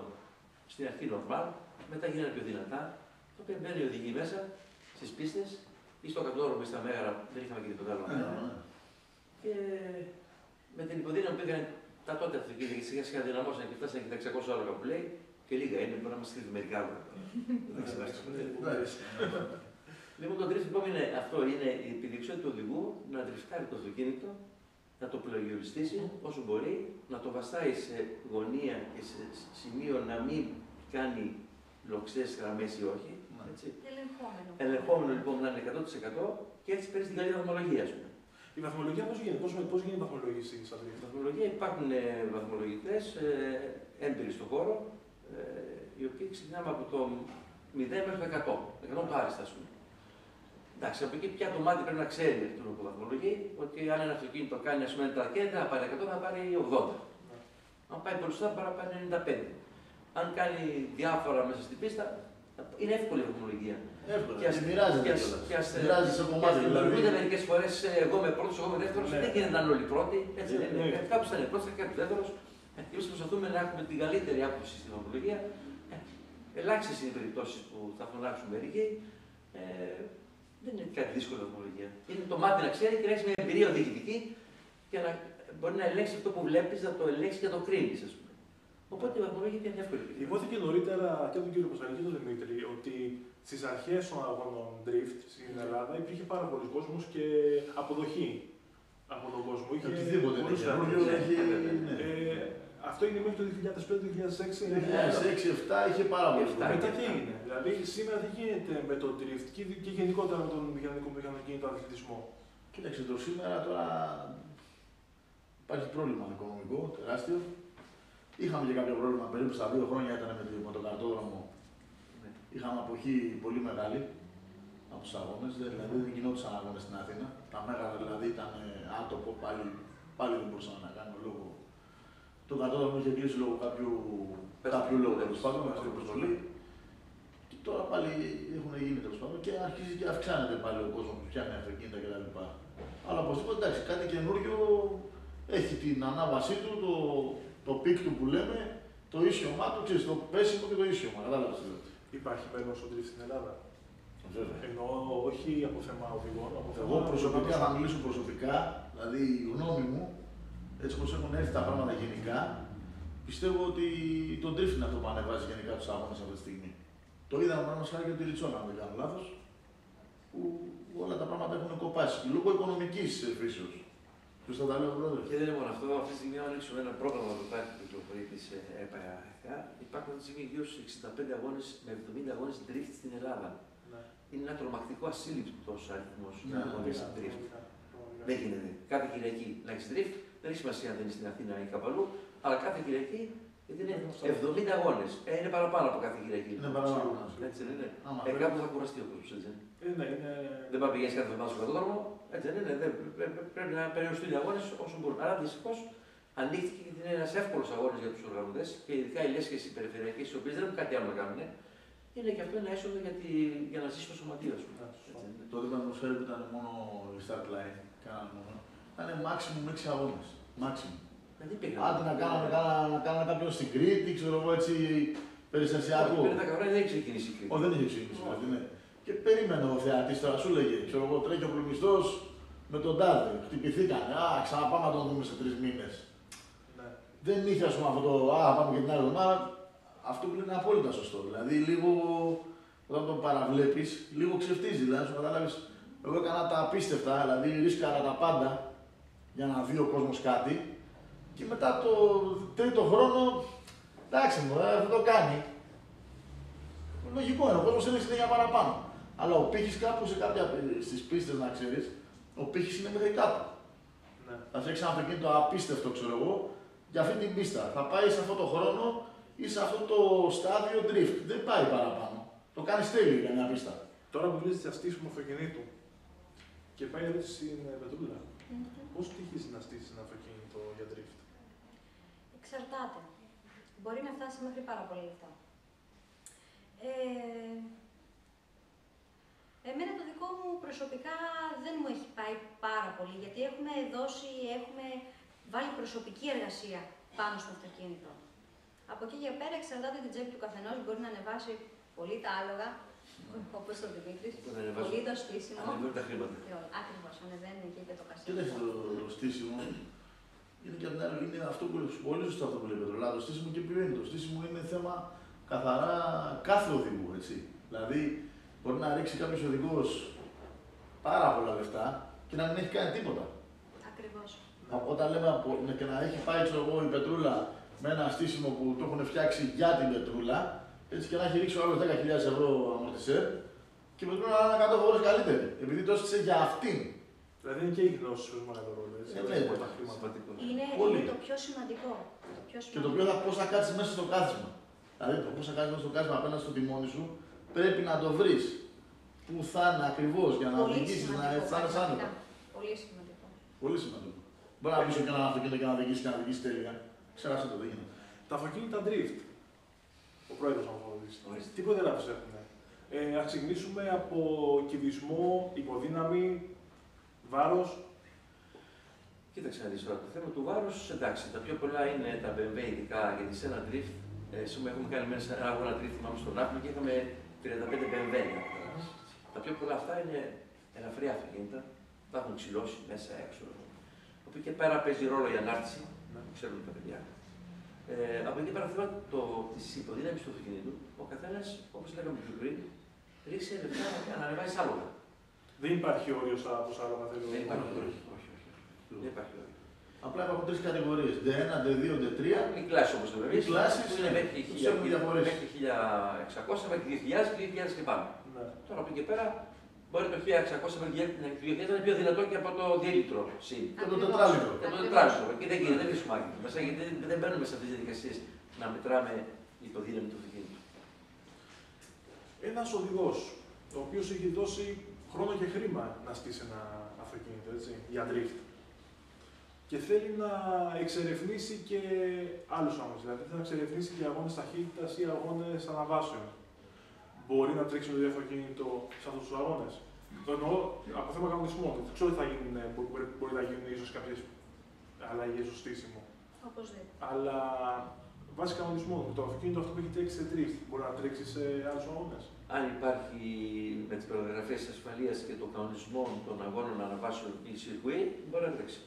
στην αρχή normal, μετά γίνανε πιο δυνατά, το οποίο μπαίνει οι οδηγοί μέσα στις πίστες ή στο κατόρο που στα Μέγαρα, δεν είχαμε και τίποτα άλλο. Και με την υποδύναμη που είχαν τα τότε αυτοκίνητα και σιγά σιγά δυναμώσαν και φτάσαν και τα 600 άλογα που λέει, και λίγα είναι, μπορεί να μας στείλει μερικά άλογα. Δεν ξεχάσαμε. Λοιπόν, το drift είναι αυτό, είναι η επιδεξιότητα του οδηγού να τριφτάρει το αυτοκίνητο, να το πλαγιοριστήσει όσο μπορεί, να το βαστάει σε γωνία και σε σημείο να μην κάνει λοξές γραμμές ή όχι. Έτσι. Ελεγχόμενο. Ελεγχόμενο λοιπόν να είναι 100% και έτσι παίρνει την καλή βαθμολογία σου. Η βαθμολογία πώς γίνεται, πώς γίνεται η βαθμολόγηση στα drift? Η βαθμολογία υπάρχουν βαθμολογητές έμπειροι στον χώρο, οι οποίοι ξεκινάμε από το 0 μέχρι το 100, 100 το άριστα, ας πούμε. Εντάξει, από εκεί πια το μάτι πρέπει να ξέρει αυτό που βαθμολογεί, ότι αν ένα αυτοκίνητο κάνει ας πούμε τα δεν θα πάρει 100, θα πάρει 80. Αν πάει μπροστά, θα πάρει 95. Αν κάνει διάφορα μέσα στην πίστα, είναι εύκολη η βαθμολογία. Εύκολα. Και μοιράζεται κιόλας. Μοιράζεται σε κομμάτια. Δημιουργούνται μερικές φορές εγώ είμαι πρώτος, εγώ είμαι δεύτερος, δεν γίνεται να είναι όλοι πρώτοι. Έτσι δεν είναι. Κάποιος θα είναι πρώτος, κάποιος δεύτερος. Εμείς προσπαθούμε να έχουμε την καλύτερη άποψη στην βαθμολογία. Ελάχιστες είναι οι περιπτώσεις που θα φωνάξουν μερικοί. Δεν είναι κάτι δύσκολο η βαθμολογία. Είναι το μάτι να ξέρει και να έχει μια εμπειρία οδηγητική και να μπορεί να ελέγξει αυτό που βλέπει, να το ελέγξει και να το κρίνει, α πούμε. Οπότε η βαθμολογία είναι εύκολη. Υπόθηκε νωρίτερα και από τον κύριο Κωνσταντίνο και τον Δημήτρη ότι στις αρχές των αγώνων drift στην Ελλάδα υπήρχε πάρα πολλοί κόσμος και αποδοχή από τον κόσμο. Είχε οτιδήποτε. Αυτό είναι μέχρι το 2005-2006. 2006-2007 είχε πάρα πολύ. Μετά τι έγινε? Δηλαδή σήμερα τι γίνεται με το drift και γενικότερα με τον μηχανοκίνητο αθλητισμό? Κοίταξε, το σήμερα τώρα υπάρχει πρόβλημα οικονομικό τεράστιο. Είχαμε και κάποιο πρόβλημα περίπου στα 2 χρόνια ήταν με τον καρτόδρομο. Είχαμε αποχή πολύ μεγάλη από τους αγώνες, δηλαδή δεν γινόντουσαν αγώνες στην Αθήνα. Τα μέγαρα δηλαδή ήταν άτοπο, πάλι δεν μπορούσαμε να κάνουμε λόγο. Το καρτόδρομο είχε κλείσει λόγω κάποιου λόγου τέλος πάντων, με αυτή την προσβολή. Και τώρα πάλι έχουν γίνει τέλος πάντων και αρχίζει και αυξάνεται πάλι ο κόσμος που φτιάχνει αυτοκίνητα κτλ. Αλλά οπωσδήποτε εντάξει, κάτι καινούριο έχει την ανάβασή του, το πικ του που λέμε, το ίσιωμά του, ξέρεις, το πέσιμο και το ίσιωμα. Κατάλαβες τι λέω. Υπάρχει μέλλον στο drift στην Ελλάδα? Βέβαια. Εννοώ όχι από θέμα οδηγών. Εγώ προσωπικά θα μιλήσω προσωπικά, δηλαδή η γνώμη μου, έτσι όπως έχουν έρθει τα πράγματα γενικά, πιστεύω ότι το drift είναι αυτό που ανεβάζει γενικά τους αγώνες αυτή τη στιγμή. Το είδαμε πάνω χάρη και τη Ριτσόνα, αν δεν κάνω λάθος, που όλα τα πράγματα έχουν κοπάσει λόγω οικονομικής φύσεως. Ποιος θα τα λέω, πρόεδρε? Και δεν είναι μόνο αυτό. Αυτή τη στιγμή, αν ανοίξουμε ένα πρόγραμμα που υπάρχει που κυκλοφορεί τη ΕΠΑ, υπάρχουν αυτή τη στιγμή γύρω στους 65 αγώνες με 70 αγώνες drift στην Ελλάδα. Ναι. Είναι ένα τρομακτικό ασύλληπτος αριθμός αγώνες drift. Ναι. Δεν γίνεται. Κάθε Κυριακή να έχει drift, δεν έχει σημασία αν δεν είναι στην Αθήνα ή κάπου αλλού, αλλά κάθε Κυριακή γιατί είναι 70 αγώνες. Είναι παραπάνω από κάθε Κυριακή. Είναι παραπάνω. Έτσι δεν είναι? Κάπου θα κουραστεί ο κόσμος, έτσι. Ναι, είναι... Δεν πάει να πηγαίνει κάθε εβδομάδα στο κρατόδρομο. Έτσι δεν είναι. Πρέπει να περιοριστούν οι αγώνες όσο μπορούν. Άρα δυστυχώς ανοίχθηκε και είναι ένας εύκολος αγώνας για τους οργανωτές και ειδικά οι λέσχες οι περιφερειακές, οι οποίες δεν έχουν κάτι άλλο να κάνουν. Είναι και αυτό ένα έσοδο για να ζήσει το σωματείο σου. Το δείγμα που ήταν μόνο η start line, ήταν maximum 6 αγώνες. Maximum. Άντε να κάναμε κάποιον στην Κρήτη, ξέρω εγώ έτσι, περιστασιακό. Πριν τα καβράδια δεν έχει ξεκινήσει η Κρήτη. Δεν είχε ξεκινήσει. Και περίμενε ο θεατής τώρα, σου λέγε, ξέρω εγώ, τρέχει ο πλουμιστός με τον τάδε, χτυπηθήκανε, ξαναπάμε να τον δούμε σε 3 μήνες. Ναι. Δεν είχε ας πούμε αυτό το, πάμε και την άλλη εβδομάδα. Αυτό που είναι απόλυτα σωστό. Δηλαδή, λίγο όταν τον παραβλέπεις, λίγο ξεφτίζει. Δηλαδή, σου καταλάβεις, εγώ έκανα τα απίστευτα, δηλαδή ρίσκαρα τα πάντα για να δει ο κόσμος κάτι. Και μετά το 3ο χρόνο, εντάξει μου, αυτό το κάνει. Λογικό είναι, ο κόσμος είναι συνέχεια παραπάνω. Αλλά ο πύχης κάπου στις πίστες, να ξέρεις, ο πύχης είναι μέχρι κάτω. Ναι. Θα φτιάξει ένα αυτοκίνητο απίστευτο, ξέρω εγώ, για αυτή την πίστα. Θα πάει σε αυτό το χρόνο ή σε αυτό το στάδιο drift. Δεν πάει παραπάνω. Το κάνεις τέλειο για μια πίστα. Τώρα που μιλήσεις για στήσιμο αυτοκινήτου και πάει η ερώτηση στην Πετρούλα. Πώς τύχεις να στήσεις ένα αυτοκίνητο για drift? Εξαρτάται. Μπορεί να φτάσει μέχρι πάρα πολλά λεφτά. Εμένα το δικό μου προσωπικά δεν μου έχει πάει πάρα πολύ, γιατί έχουμε βάλει προσωπική εργασία πάνω στο αυτοκίνητο. Από εκεί για πέρα εξαρτάται την τσέπη του καθενός, μπορεί να ανεβάσει πολύ τα άλογα, όπως ο Δημήτρης, πολύ το στήσιμο. Ανεβαίνουν τα χρήματα. Ακριβώς, ανεβαίνει και το κασίνο. Κοίταξε το στήσιμο. Είναι και είναι αυτό που πολύ σωστά αυτό που λέει η Πετρολά. Το στήσιμο και ποιο είναι? Το στήσιμο είναι θέμα καθαρά κάθε οδηγού, έτσι. Δηλαδή, Μπορεί να ρίξει κάποιο οδηγό πάρα πολλά λεφτά και να μην έχει κάνει τίποτα. Ακριβώς. Όταν λέμε και να έχει πάει ξέρω εγώ, η πετρούλα με ένα στήσιμο που το έχουν φτιάξει για την πετρούλα, έτσι και να έχει ρίξει ο άλλος 10.000 ευρώ αμορτισέρ και η πετρούλα να είναι 100 φορές καλύτερη, επειδή το έστησε για αυτήν. Δηλαδή είναι και η γνώση που παίζει μεγάλο ρόλο. Είναι το πιο σημαντικό. Και το πιο πώς θα κάτσεις μέσα στο κάθισμα. Δηλαδή το πώς θα κάτσεις μέσα στο κάθισμα απέναντι στο τιμόνι σου, πρέπει να το βρεις. Πού θα είναι ακριβώς για να οδηγήσεις, να αισθάνεσαι άνετα. Πολύ σημαντικό. Πολύ σημαντικό. Μπορεί να πεις και ένα αυτοκίνητο και να οδηγήσει και να οδηγήσει τέλεια. Ξέρασε το, δεν γίνεται. Τα αυτοκίνητα drift. Ο πρόεδρος να οδηγήσει. Τι προδιαγραφές έχουν? Ας ξεκινήσουμε από κυβισμό, υποδύναμη, βάρος. Κοίταξε να δεις τώρα, το θέμα του βάρους, εντάξει, τα πιο πολλά είναι τα BMW ειδικά, γιατί σε ένα drift, έχουμε κάνει μέσα ένα αγώνα drift, θυμάμαι στον Άπνο και είχαμε 35 BMW. Τα πιο πολλά αυτά είναι ελαφριά αυτοκίνητα, τα έχουν ξυλώσει μέσα έξω. Από εκεί και πέρα παίζει ρόλο η ανάρτηση, που ξέρουν τα παιδιά. Από εκεί πέρα θέμα τη υποδύναμη του αυτοκινήτου, ο καθένας, όπως λέγαμε πιο πριν, ρίξει λεφτά να ανεβάσει άλογα. Δεν υπάρχει όριο στα πόσα άλογα θέλει. Δεν υπάρχει όριο. Δεν υπάρχει όριο. Απλά υπάρχουν τρεις κατηγορίες. D1, D2, D3. Οι κλάσεις όπως το λέμε. Οι κλάσεις είναι μέχρι 1600, μέχρι 2000 και 2000 και πάνω. Ναι. Τώρα από εκεί και πέρα μπορεί το 1600 μέχρι 2000 να είναι πιο δυνατό και από το 2 λίτρο συν. Και το τετράλιτρο. Και το τετράλιτρο. Και δεν γίνεται, δεν βρίσκουμε άκρη μέσα, γιατί δεν μπαίνουμε σε αυτές τις διαδικασίες να μετράμε υποδύναμη του αυτοκίνητου. Ένας οδηγός, ο οποίος έχει δώσει χρόνο και χρήμα να στήσει ένα αυτοκίνητο, έτσι, για drift. Και θέλει να εξερευνήσει και άλλους αγώνες, δηλαδή θέλει να εξερευνήσει και αγώνες ταχύτητας ή αγώνες αναβάσεων. Μπορεί να τρέξει με το αυτοκίνητο σε αυτούς τους αγώνες. Το εννοώ από θέμα κανονισμού. Δεν ξέρω τι θα γίνουν, μπορεί να γίνουν ίσως κάποιες αλλαγές στο στήσιμο. Οπωσδήποτε. Αλλά βάσει κανονισμού, το αυτοκίνητο αυτό που έχει τρέξει σε drift μπορεί να τρέξει σε άλλους αγώνες. Αν υπάρχει με τις προδιαγραφές της ασφαλείας και των κανονισμών των αγώνων αναβάσεων ή σιρκουί, μπορεί να τρέξει.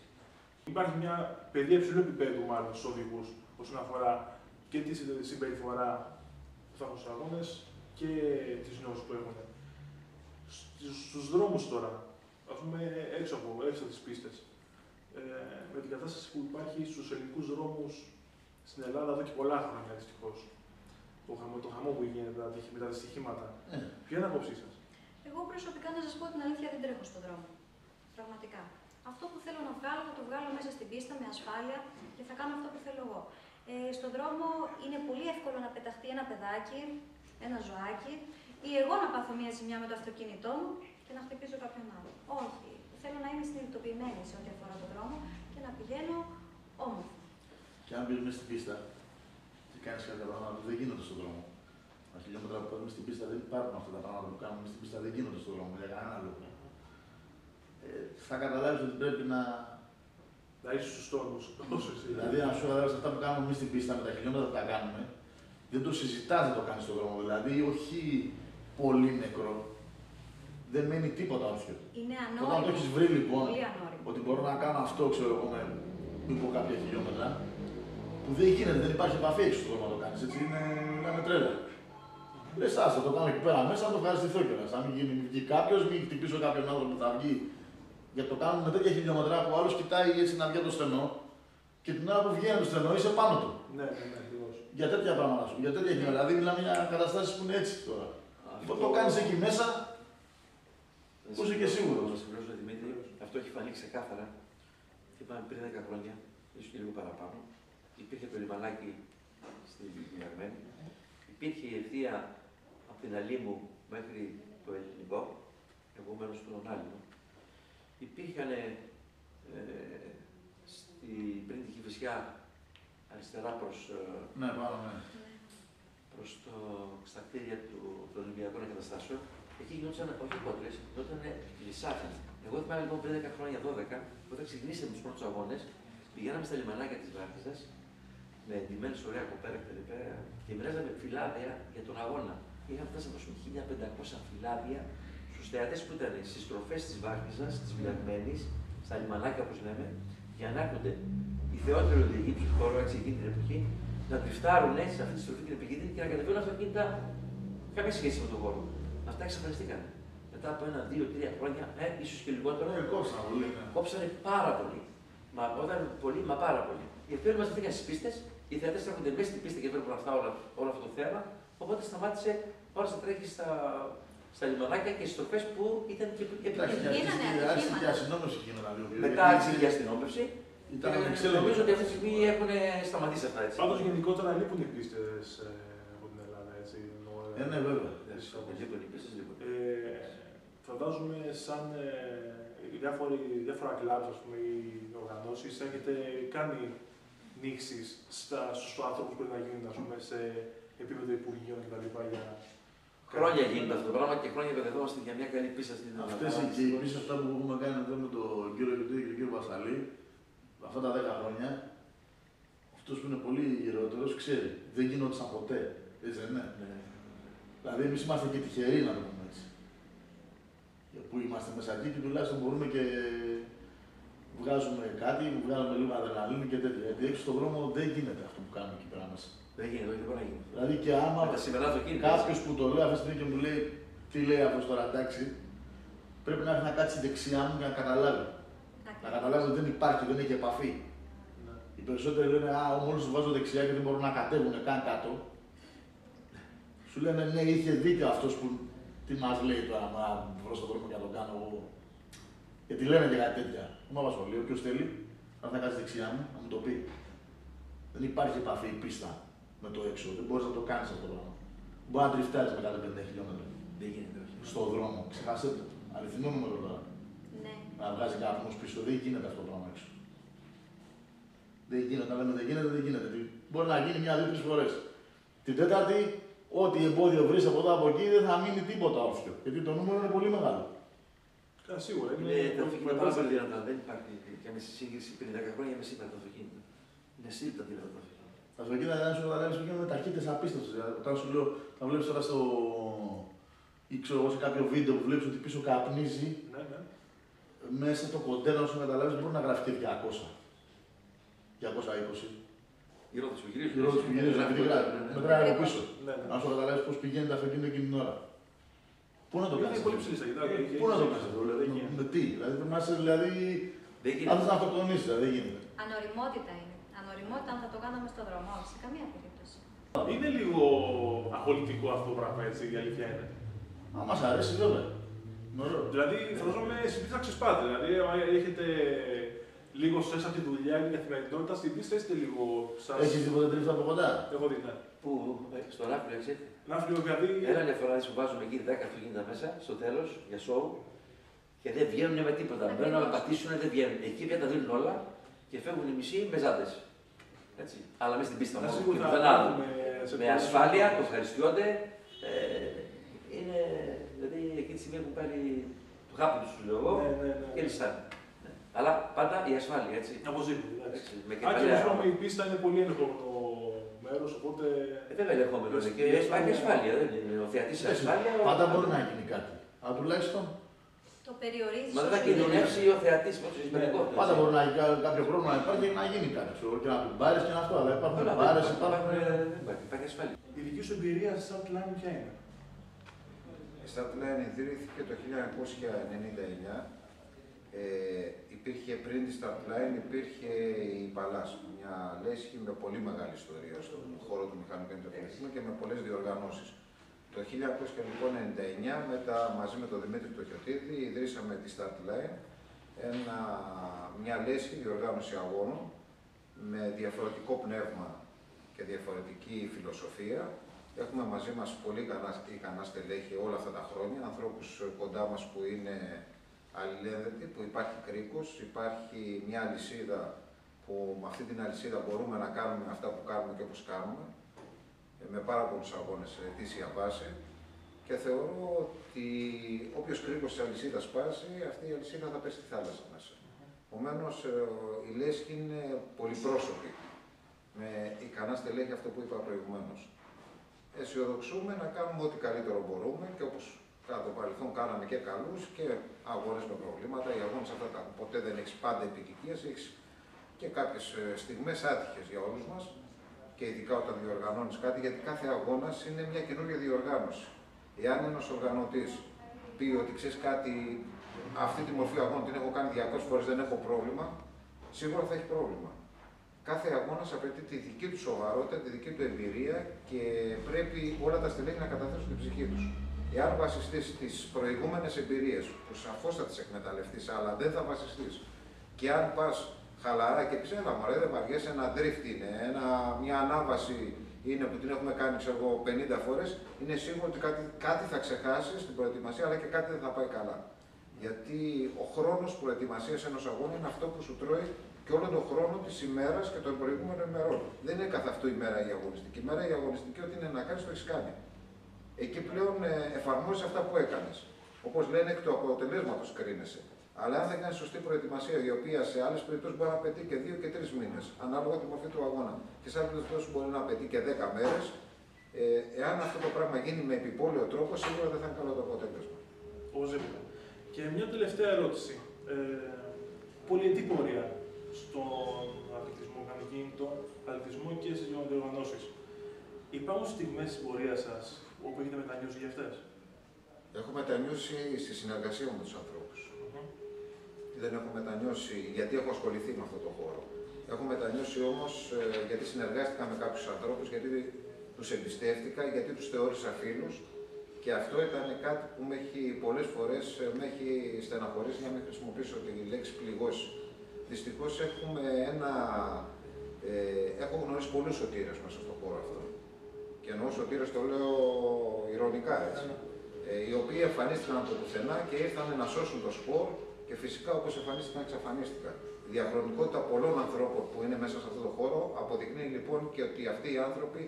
Υπάρχει μια παιδεία υψηλού επίπεδου μάλλον στους οδηγούς όσον αφορά και τη συμπεριφορά που θα έχουν στους αγώνες και τις γνώσεις που έχουν. Στους δρόμους τώρα, ας πούμε έξω από τις πίστες, με την κατάσταση που υπάρχει στους ελληνικούς δρόμους στην Ελλάδα εδώ και πολλά χρόνια δυστυχώς, το χαμό που γίνεται με τα δυστυχήματα. Ποια είναι η άποψή σας? Εγώ προσωπικά να σας πω την αλήθεια, δεν τρέχω στον δρόμο. Πραγματικά. Αυτό που θέλω να βγάλω, θα το βγάλω μέσα στην πίστα με ασφάλεια και θα κάνω αυτό που θέλω εγώ. Στον δρόμο είναι πολύ εύκολο να πεταχτεί ένα παιδάκι, ένα ζωάκι, ή εγώ να πάθω μια ζημιά με το αυτοκίνητό μου και να χτυπήσω κάποιον άλλο. Όχι. Θέλω να είμαι συνειδητοποιημένη σε ό,τι αφορά τον δρόμο και να πηγαίνω όμορφα. Και αν μπει μέσα στην πίστα και κάνει κάποια πράγματα που δεν γίνονται στον δρόμο. Τα χιλιόμετρα που παίρνουμε στην πίστα δεν υπάρχουν αυτά τα πράγματα που κάνουμε στην πίστα, δεν γίνονται στον δρόμο για κανένα λόγο. Θα καταλάβει ότι πρέπει να. Να είσαι στους τόνους. Δηλαδή, αν σου καταλάβει αυτά που κάνουμε εμείς στην πίστα με τα χιλιόμετρα που τα κάνουμε, δεν το συζητάς να το κάνεις στον δρόμο. Δηλαδή, όχι πολύ νεκρό. Δεν μένει τίποτα όρθιο. Είναι ανώριμο. Όταν το έχεις βρει λοιπόν, ότι μπορώ να κάνω αυτό, ξέρω εγώ, με κάποια χιλιόμετρα, που δεν γίνεται, δεν υπάρχει επαφή έξω στον δρόμο να το κάνεις. Έτσι είναι τρέλα. Λες, θα το κάνω εκεί πέρα μέσα, να το ευχαριστηθώ κιόλας. Αν βγει κάποιος, μην χτυπήσω κάποιον άνθρωπο που θα βγει. Γιατί το κάνουμε με τέτοια χιλιόμετρα που ο άλλος κοιτάει έτσι να βγει το στενό και την ώρα που βγαίνει το στενό είσαι πάνω του. Ναι, ακριβώς. Για τέτοια πράγματα σου. Για τέτοια χιλιόμετρα. Δηλαδή μιλάμε για καταστάσεις που είναι έτσι τώρα. Αυτό... Το κάνεις εκεί μέσα, που είσαι και σίγουρος. Να συμπληρώσω, Δημήτρη, αυτό έχει φανεί ξεκάθαρα. Θυμάμαι πριν 10 χρόνια, ίσως και λίγο παραπάνω, υπήρχε το λιμανάκι στην Μιαγμένη. Υπήρχε η ευθεία από την Αλήμου μέχρι το Ελληνικό, εγώ μένω στον Άλυμο. Υπήρχαν πριν τη Κηφισιά αριστερά προς στα κτίρια των Ολυμπιακών Εγκαταστάσεων. Εκεί γινόταν όχι κόντρες, γινόταν λυσάφια. Εγώ θυμάμαι λοιπόν πριν 10 χρόνια, 12, όταν ξεκινήσαμε τους πρώτους αγώνες, πηγαίναμε στα λιμανάκια της Βάρκηζας με εντυμένες ωραία κοπέρα και μοιράζαμε φυλάδια για τον αγώνα. Είχαμε φτάσει να δώσουμε 1500 φυλάδια στους θεατές που ήταν στις στροφές της Βάρκηζας, της Μιαγμένης, στα λιμανάκια όπως λέμε, για να έρχονται οι θεότεροι οδηγοί του χώρου έτσι εκείνη την εποχή να τριφτάρουν σε αυτή τη στροφή την επικίνδυνη και να κατεβαίνουν αυτοκίνητα καμία σχέση με τον χώρο. Αυτά εξαφανιστήκαν. Μετά από 1, 2, 3 χρόνια, ίσως και λιγότερο, κόψανε πάρα πολύ. Μα όταν πολύ, μα πάρα πολύ. Γιατί όλοι μας βρήκαν στις πίστες, οι θεατές έρχονται μέσα στην πίστα και βλέπουν όλο αυτό το θέαμα. Οπότε σταμάτησε όλα να τρέχει στα λιμανάκια και στις στροφές που ήταν και επικίνδυνες. Άρχισε και αστυνόμευση γίνανε. Μετά άρχισε και αστυνόμευση. Νομίζω ότι αυτή τη στιγμή έχουν σταματήσει αυτά. Έτσι. Πάντως γενικότερα λείπουν οι πίστες από την Ελλάδα, έτσι. Ναι, βέβαια. Λείπουν οι πίστες, λείπουν. Φαντάζομαι σαν διάφορα κλαμπ, ας πούμε, οι οργανώσεις, έχετε κάνει νήξεις στους ανθρώπους που πρέπει να γίνουν, ας πούμε, σε επίπεδο υπουργείων κτλ. Χρόνια γίνεται αυτό το πράγμα και χρόνια παιδευόμαστε για μια καλή πίστα στην Ελλάδα. Αυτές οι πίστες αυτά που έχουμε κάνει εδώ με τον κύριο Γιωτή και τον κύριο Βασαλή, αυτά τα 10 χρόνια, αυτός που είναι πολύ γερότερος ξέρει. Δεν γινόντουσαν ποτέ. Έτσι δεν είναι. Δηλαδή, εμείς είμαστε και τυχεροί, να το πούμε έτσι. Που είμαστε μέσα εκεί και τουλάχιστον μπορούμε και βγάζουμε κάτι, βγάζουμε λίγο αδρεναλίνη και τέτοια. Γιατί έξω στον δρόμο δεν γίνεται αυτό που κάνουμε εκεί πέρα μέσα. Δεν γίνεται, δεν μπορεί να γίνει. Δηλαδή και άμα κάποιος που το λέει αυτή τη στιγμή και μου λέει τι λέει αυτό τώρα, εντάξει, πρέπει να έρθει να κάτσει δεξιά μου για να καταλάβει. Να καταλάβει ότι δεν υπάρχει, δεν έχει επαφή. Οι περισσότεροι λένε α, μόλις του βάζω δεξιά και δεν μπορούν να κατέβουν καν κάτω. Σου λένε ναι, είχε δίκιο αυτός που τι μας λέει τώρα, να βρω στον δρόμο και να τον κάνω εγώ. Γιατί λένε και κάτι τέτοια. Δεν με απασχολεί. Όποιος θέλει να κάτσει δεξιά μου, να μου το πει. Δεν υπάρχει επαφή πίστα με το έξω. Δεν μπορείς να το κάνεις αυτό το πράγμα. Μπορεί να τριφτάρεις με 150 χιλιόμετρα. Δεν γίνεται. Στον δρόμο. Ξεχάσετε το. Αληθινό νούμερο τώρα. Ναι. Να βγάζει κάποιος πίσω. Δεν γίνεται αυτό το πράγμα έξω. Δεν γίνεται. Να λέμε δεν γίνεται, δεν γίνεται. Μπορεί να γίνει 1-2-3 φορές. Την τέταρτη, ό,τι εμπόδιο βρει από εδώ από εκεί δεν θα μείνει τίποτα όρθιο. Γιατί το νούμερο είναι πολύ μεγάλο. Σίγουρα. Τα αυτοκίνητα πάρα πολύ δυνατά. Δεν υπάρχει καμία σύγκριση πριν 10 χρόνια με σήμερα τα αυτοκίνητα. Είναι σύλληπτα δυνατά τα αυτοκίνητα. Τα αυτοκίνητα δεν σου καταλάβει ότι είναι ταχύτητες απίστευτες. Όταν σου λέω, θα βλέπει τώρα στο. Ή ξέρω εγώ σε κάποιο βίντεο που βλέπει ότι πίσω καπνίζει. Ναι, ναι. Μέσα το κοντέρ, να σου καταλάβει, μπορεί να γράφει και 200. 220. Η ρόδες που γυρίζουν. Η ρόδες που γυρίζουν, επειδή γράφει. Μετράει από πίσω. Ναι, ναι. Να σου καταλάβει πώ πηγαίνει το αυτοκίνητο εκείνη την ώρα. Πού να το κάνει. Είναι πολύ ψηλή στα κοιτάκια. Πού να το κάνει αυτό, δηλαδή. Με τι, δηλαδή πρέπει να είσαι, δηλαδή. Αν θες να αυτοκτονήσεις, δεν γίνεται. Ανοριμότητα είναι. Ανοριμότητα αν θα το κάναμε στον δρόμο, όχι σε καμία περίπτωση. Είναι λίγο απολυτικό αυτό το πράγμα, έτσι, η αλήθεια είναι. Αν μας αρέσει, βέβαια. Δηλαδή, φαντάζομαι στην πίστα ξεσπάτε. Δηλαδή, έχετε λίγο στρες από τη δουλειά και την καθημερινότητα, στην πίστα είστε λίγο σας. Έχεις τίποτα τρίφτα από κοντά. Έχω δει, ναι. Πού, στο Ναύπλιο, ξέρετε. Ναύπλιο, δηλαδή. Έλα μια φορά που βάζουμε εκεί 10 αυτοκίνητα μέσα, στο τέλος, για σοου, και δεν βγαίνουν με τίποτα. Μπαίνουν να πατήσουν, δεν βγαίνουν. Εκεί πια τα δίνουν όλα και φεύγουν οι μισοί με ζάντες. Έτσι. Αλλά μέσα στην πίστα μόνο. Και πουθενά. Με ασφάλεια, το ευχαριστιόνται. Είναι δηλαδή εκείνη τη στιγμή που πάρει το χάπι του, σου λέω εγώ, και λυσάνε. Αλλά πάντα η ασφάλεια, έτσι. Οπωσδήποτε. Αν και όπως η πίστα είναι πολύ ελεγχόμενο μέρος, οπότε. Βέβαια ελεγχόμενο είναι και υπάρχει ασφάλεια. Δεν είναι ο θεατής ασφάλεια. Πάντα μπορεί να γίνει κάτι. Αλλά τουλάχιστον. Το περιορίζει. Μα δεν θα κινδυνεύσει ο θεατής με το εισαγωγικό. Πάντα μπορεί να γίνει κάποιο πρόβλημα να υπάρχει και να γίνει κάτι. Και να του πάρει και να αυτό. Αλλά υπάρχουν μπάρες, υπάρχουν. Υπάρχει ασφάλεια. Η δική σου εμπειρία στη Startline ποια είναι? Η Startline ιδρύθηκε το 1999. Υπήρχε πριν τη Startline, υπήρχε η Παλάς, μια λέσχη με πολύ μεγάλη ιστορία στον χώρο του μηχανικού εντοπισμού και με πολλές διοργανώσεις. Το 1999, μαζί με τον Δημήτρη Τοχιωτίδη, ιδρύσαμε τη Startline, μια λέσχη διοργάνωση αγώνων με διαφορετικό πνεύμα και διαφορετική φιλοσοφία. Έχουμε μαζί μας πολύ ικανά στελέχη όλα αυτά τα χρόνια, ανθρώπους κοντά μας που είναι αλληλένδετοι, που υπάρχει κρίκος, υπάρχει μια αλυσίδα που με αυτή την αλυσίδα μπορούμε να κάνουμε αυτά που κάνουμε και όπως κάνουμε, με πάρα πολλούς αγώνες σε ετήσια βάση. Και θεωρώ ότι όποιος κρίκος της αλυσίδας σπάσει, αυτή η αλυσίδα θα πέσει στη θάλασσα μέσα. Επομένως, η λέσχη είναι πολυπρόσωπη, με ικανά στελέχη, αυτό που είπα προηγουμένως. Αισιοδοξούμε να κάνουμε ό,τι καλύτερο μπορούμε και όπως κατά το παρελθόν κάναμε και καλούς και αγώνες με προβλήματα. Οι αγώνες αυτά ποτέ δεν έχεις πάντα επιτυχίες, έχεις και κάποιες στιγμές άτυχες για όλους μας και ειδικά όταν διοργανώνεις κάτι, γιατί κάθε αγώνας είναι μια καινούργια διοργάνωση. Εάν ένας οργανωτής πει ότι ξέρεις κάτι, αυτή τη μορφή αγώνα την έχω κάνει 200 φορές, δεν έχω πρόβλημα, σίγουρα θα έχει πρόβλημα. Κάθε αγώνας απαιτεί τη δική του σοβαρότητα, τη δική του εμπειρία και πρέπει όλα τα στελέχη να καταθέσουν την ψυχή τους. Εάν βασιστείς στις προηγούμενες εμπειρίες, που σαφώς θα τις εκμεταλλευτείς, αλλά δεν θα βασιστείς, και αν πας χαλαρά και πεις, έλα μωρέ, δεν βαριέσαι, ένα drift είναι, μια ανάβαση είναι που την έχουμε κάνει, ξέρω εγώ, 50 φορές, είναι σίγουρο ότι κάτι θα ξεχάσεις στην προετοιμασία, αλλά και κάτι δεν θα πάει καλά. Γιατί ο χρόνος προετοιμασίας ενός αγώνα είναι αυτό που σου τρώει και όλο τον χρόνο της ημέρας και των προηγούμενων ημερών. Δεν είναι καθ' αυτού η μέρα η αγωνιστική. Η μέρα η αγωνιστική, ό,τι είναι να κάνεις, το έχεις κάνει. Εκεί πλέον εφαρμόζεις αυτά που έκανες. Όπως λένε, εκ του αποτελέσματος κρίνεσαι. Αλλά αν δεν κάνεις σωστή προετοιμασία, η οποία σε άλλες περιπτώσεις μπορεί να απαιτεί και 2 και 3 μήνες, ανάλογα τη μορφή του αγώνα, και σε άλλες περιπτώσεις μπορεί να απαιτεί και 10 μέρες, εάν αυτό το πράγμα γίνει με επιπόλαιο τρόπο, σίγουρα δεν θα είναι καλό το αποτέλεσμα. Οπωσδήποτε. Και μια τελευταία ερώτηση. Πολυετή πορεία στον αθλητισμό, κανονικό αθλητισμό και στις διοργανώσεις. Υπάρχουν στιγμές στην πορεία σας όπου έχετε μετανιώσει για αυτές? Έχω μετανιώσει στη συνεργασία μου με τους ανθρώπους. Δεν έχω μετανιώσει γιατί έχω ασχοληθεί με αυτό το χώρο. Έχω μετανιώσει όμως γιατί συνεργάστηκα με κάποιους ανθρώπους, γιατί τους εμπιστεύτηκα, γιατί τους θεώρησα φίλους. Και αυτό ήταν κάτι που με έχει πολλές φορές με έχει στεναχωρήσει, να μην χρησιμοποιήσω τη λέξη πληγώσει. Δυστυχώς έχω γνωρίσει πολλούς σωτήρες μέσα στον χώρο αυτό. Και εννοώ σωτήρες, το λέω ειρωνικά έτσι. Οι οποίοι εμφανίστηκαν από πουθενά και ήρθαν να σώσουν το σπορ και φυσικά όπως εμφανίστηκαν εξαφανίστηκαν. Η διαχρονικότητα πολλών ανθρώπων που είναι μέσα σε αυτό το χώρο αποδεικνύει λοιπόν και ότι αυτοί οι άνθρωποι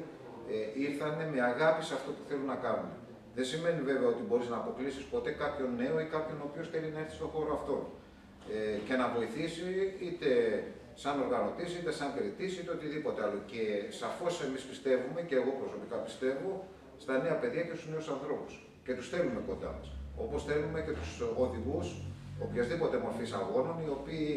ήρθαν με αγάπη σε αυτό που θέλουν να κάνουν. Δεν σημαίνει βέβαια ότι μπορείς να αποκλείσεις ποτέ κάποιον νέο ή κάποιον ο οποίος θέλει να έρθει στον χώρο αυτό και να βοηθήσει είτε σαν οργανωτής, είτε σαν κριτής, είτε οτιδήποτε άλλο. Και σαφώς εμείς πιστεύουμε, και εγώ προσωπικά πιστεύω, στα νέα παιδιά και στους νέους ανθρώπους. Και τους θέλουμε κοντά μας. Όπως θέλουμε και τους οδηγούς οποιασδήποτε μορφής αγώνων, οι οποίοι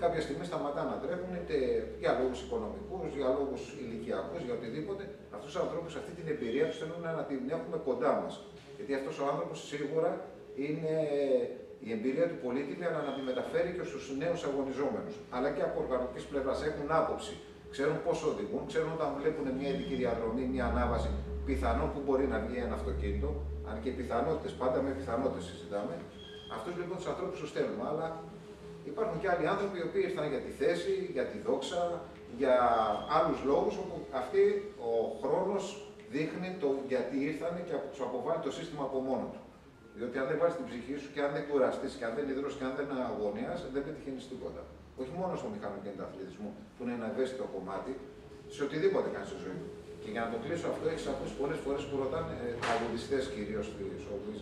κάποια στιγμή σταματά να τρέχουν, είτε για λόγους οικονομικούς, για λόγους ηλικιακούς, για οτιδήποτε. Αυτούς τους ανθρώπους, αυτή την εμπειρία τους θέλουν να την έχουμε κοντά μας. Γιατί αυτός ο άνθρωπος σίγουρα είναι η εμπειρία του πολύτιμη, αλλά να τη μεταφέρει και στους νέους αγωνιζόμενους. Αλλά και από οργανωτικής πλευράς έχουν άποψη. Ξέρουν πώς οδηγούν, ξέρουν όταν βλέπουν μια ειδική διαδρομή, μια ανάβαση, πιθανόν που μπορεί να βγει ένα αυτοκίνητο, αν και οι πιθανότητες, πάντα με πιθανότητες συζητάμε. Αυτούς λοιπόν τους ανθρώπους τους θέλουμε. Αλλά υπάρχουν και άλλοι άνθρωποι οι οποίοι ήρθαν για τη θέση, για τη δόξα, για άλλους λόγους, όπου αυτή ο χρόνος δείχνει το γιατί ήρθαν και τους αποβάλλει το σύστημα από μόνο του. Διότι αν δεν βάλεις την ψυχή σου και αν δεν κουραστείς και αν δεν υδρώσεις και αν δεν αγωνιάς, δεν πετυχαίνεις τίποτα. Όχι μόνο στο μηχανοκίνητο αθλητισμό, που είναι ένα ευαίσθητο κομμάτι, σε οτιδήποτε κάνεις στη ζωή. Και για να το κλείσω αυτό, έχεις ακούσει πολλές φορές που ρωτάνε αγωνιστές κυρίως της οδής.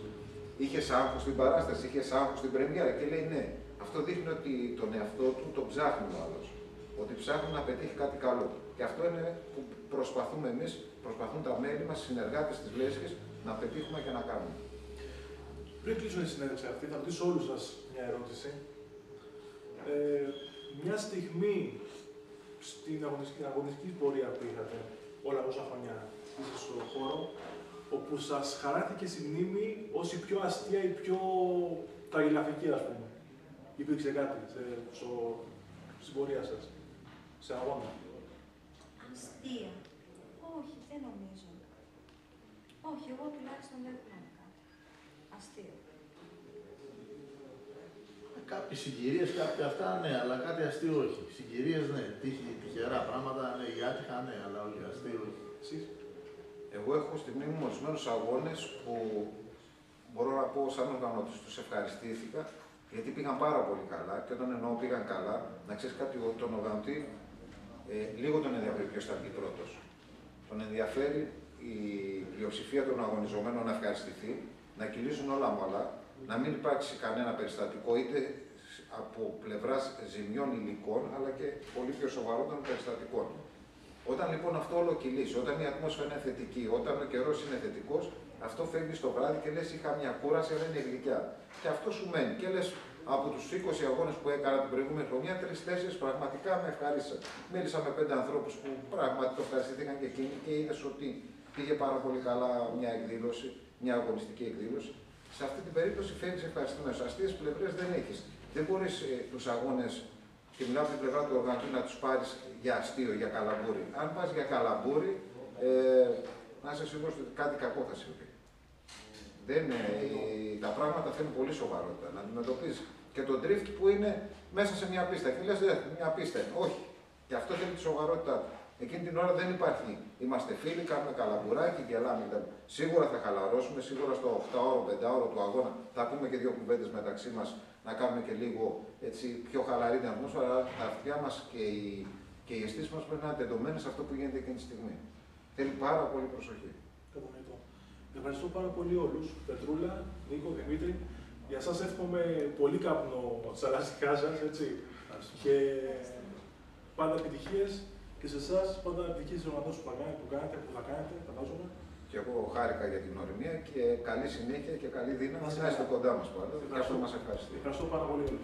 Είχες άγχος στην παράσταση, είχες άγχος στην πρεμιέρα και λέει ναι. Αυτό δείχνει ότι τον εαυτό του τον ψάχνει ο άλλος. Ότι ψάχνει να πετύχει κάτι καλό. Και αυτό είναι που προσπαθούμε εμείς, προσπαθούν τα μέλη μας, οι συνεργάτες της Λέσχης, να πετύχουμε και να κάνουμε. Πριν κλείσουμε τη συνέντευξη αυτή, θα ρωτήσω όλους σας μια ερώτηση. Μια στιγμή στην αγωνιστική πορεία που είχατε όλα όσα χρονιά είστε στον χώρο, όπου σας χαράθηκε στη μνήμη ως η πιο αστεία ή πιο τραγελαφική, ας πούμε. Υπήρξε κάτι στην πορεία σας, σε αγώνα? Αστεία. Όχι, δεν νομίζω. Όχι, εγώ τουλάχιστον δεν θυμάμαι κάτι. Αστείο. Κάποιες συγκυρίες, κάποια αυτά ναι, αλλά κάτι αστείο όχι. Συγκυρίες ναι, τυχερά πράγματα ναι, η άτυχα ναι, αλλά όχι αστείο όχι. Εσείς? Εγώ έχω στη μνήμη μου ορισμένους αγώνες που μπορώ να πω σαν οργανωτής τους ευχαριστήθηκα, γιατί πήγαν πάρα πολύ καλά και όταν εννοώ πήγαν καλά, να ξέρεις κάτι, τον οργανωτή λίγο τον ενδιαφέρει ποιος θα βγει πρώτος. Τον ενδιαφέρει η πλειοψηφία των αγωνιζομένων να ευχαριστηθεί, να κυλήσουν όλα μόλα, να μην υπάρξει κανένα περιστατικό είτε από πλευράς ζημιών υλικών, αλλά και πολύ πιο σοβαρών περιστατικών. Όταν λοιπόν αυτό όλο κυλήσει, όταν η ατμόσφαιρα είναι θετική, όταν ο καιρός είναι θετικός, αυτό φεύγει στο βράδυ και λες είχα μια κούραση, αλλά είναι γλυκιά. Και αυτό σου μένει. Και λες από τους 20 αγώνες που έκανα την προηγούμενη χρονιά, 3-4 πραγματικά με ευχαρίστησαν. Μίλησα με 5 ανθρώπους που πράγματι το ευχαριστήθηκαν και εκείνοι και είδες ότι πήγε πάρα πολύ καλά μια εκδήλωση. μια αγωνιστική εκδήλωση. Σε αυτή την περίπτωση φεύγει ευχαριστημένος. Αστείες πλευρές δεν έχεις. Δεν μπορείς τους αγώνες, και μιλάω από την πλευρά του οργανωτή, να τους πάρεις για αστείο, για καλαμπούρι. Αν πας για καλαμπούρι, να είσαι σίγουρος ότι κάτι κακό θα συμβεί. Τα πράγματα θέλουν πολύ σοβαρότητα. Να αντιμετωπίζεις και το drift που είναι μέσα σε μια πίστα. Και λες, μια πίστα είναι. Όχι. Και αυτό θέλει τη σοβαρότητά του. Εκείνη την ώρα δεν υπάρχει. Είμαστε φίλοι, κάνουμε καλαμπουράκι, γελάμε. Σίγουρα θα χαλαρώσουμε, σίγουρα στο 8ωρο, 5ωρο του αγώνα θα πούμε και δύο κουβέντες μεταξύ μας, να κάνουμε και λίγο έτσι, πιο χαλαρή την ατμόσφαιρα, αλλά τα αυτιά μας και οι αισθήσεις μας πρέπει να είναι τεντωμένες σε αυτό που γίνεται εκείνη τη στιγμή. Θέλει πάρα πολύ προσοχή. Κατανοητό. Ευχαριστώ πάρα πολύ όλους. Πετρούλα, Νίκο, Δημήτρη. Για σας εύχομαι πολύ καπνό στα λαστικά σας, έτσι. Και πάντα επιτυχίες. Και σε εσάς πάντα επιτυχίες στις οργανώσεις που θα κάνετε, φαντάζομαι. Και εγώ χάρηκα για την ορεινία και καλή συνέχεια και καλή δύναμη. Να είστε κοντά μας πάντα. Και αυτό μας ευχαριστεί. Ευχαριστώ πάρα πολύ όλους.